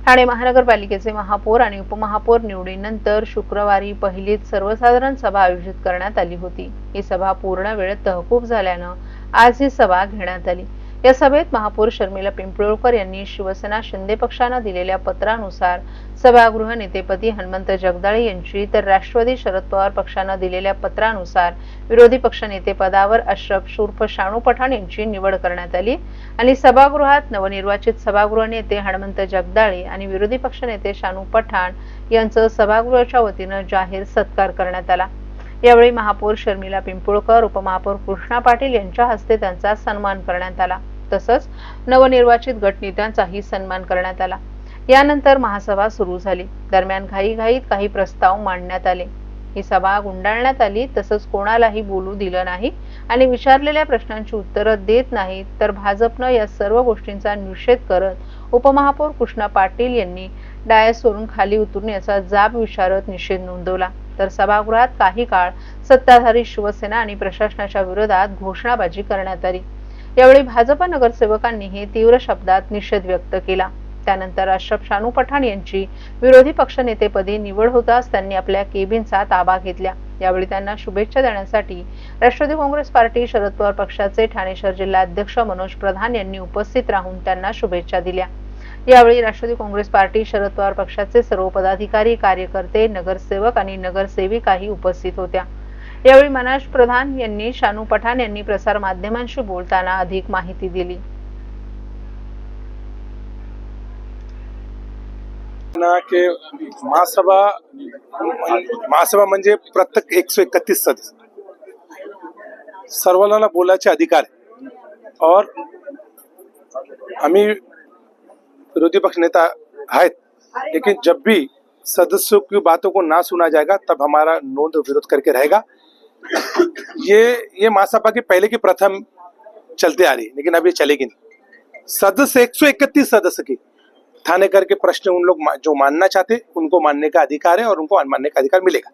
ठाणे महानगरपालिकेचे महापौर आणि उपमहापौर निवडीनंतर शुक्रवारी पहिलीच सर्वसाधारण सभा आयोजित करण्यात आली होती। ही सभा पूर्ण वेळ तहकूब झाल्यानं आज ही सभा घेण्यात आली। या सभेत महापौर शर्मिला पिंपळकर यांनी शिवसेना शिंदे पक्षानं दिलेल्या पत्रानुसार सभागृह नेतेपदी हनुमंत जगदाळे यांची, तर राष्ट्रवादी शरद पवार पक्षानं दिलेल्या पत्रानुसार विरोधी पक्षनेतेपदावर अशरफ उर्फ शानू पठाण यांची निवड करण्यात आली आणि सभागृहात नवनिर्वाचित सभागृह नेते हनुमंत जगदाळे आणि विरोधी पक्षनेते शानू पठाण यांचं सभागृहाच्या वतीनं जाहीर सत्कार करण्यात आला। यावेळी महापौर शर्मिला पिंपळकर, उपमहापौर कृष्णा पाटील यांच्या हस्ते त्यांचा सन्मान करण्यात आला। तसंच नवनिर्वाचित गटनेत्यांचाही सन्मान करण्यात आला। यानंतर महासभा सुरू झाली। दरम्यान घाईघाईत काही प्रस्ताव मांडण्यात आले। ही सभा गुंडाळण्यात आली। तसंच कोणालाही बोलू दिलं नाही आणि विचारलेल्या प्रश्नांची उत्तरं देत नाहीत, तर भाजपनं या सर्व गोष्टींचा निषेध करत उपमहापौर कृष्णा पाटील यांनी डायसवरून खाली उतरून याचा जाब विचारत निषेध नोंदवला। तर सभागृहात काही काळ सत्ताधारी शिवसेना आणि प्रशासनाच्या विरोधात घोषणाबाजी करण्यात आली। यावेळी भाजप नगरसेवकांनीही तीव्र शब्दात निषेध व्यक्त केला। त्यानंतर अशरफ शानू पठाण यांची विरोधी पक्षनेतेपदी निवड होताच त्यांनी आपल्या केबिनचा ताबा घेतला। यावेळी त्यांना शुभेच्छा देण्यासाठी राष्ट्रवादी काँग्रेस पार्टी शरद पवार पक्षाचे ठाणे शहर जिल्हा अध्यक्ष मनोज प्रधान यांनी उपस्थित राहून त्यांना शुभेच्छा दिल्या। यावेळी राष्ट्रवादी काँग्रेस पार्टी शरद पवार पक्षाचे सर्व पदाधिकारी, कार्यकर्ते, नगरसेवक आणि नगरसेविकाही उपस्थित होत्या। यावेळी मनोज प्रधान यांनी शानू पठाण यांनी प्रसार माध्यमांशी बोलताना अधिक माहिती दिली। की महासभा म्हणजे प्रत्येक 131 सदस्य सर्वांना बोलायचे अधिकार है और आम्ही विरोधी पक्ष नेता हैं, लेकिन जब भी सदस्यों की बातों को ना सुना जाएगा तब हमारा नोंद विरोध करके रहेगा। ये महासभा की पहले की प्रथम चलते आ रही है, लेकिन अब ये चलेगी नहीं। सदस्य 131 सदस्य की थाने करके प्रश्न उन लोग जो मानना चाहते उनको मानने का अधिकार है और उनको मानने का अधिकार मिलेगा।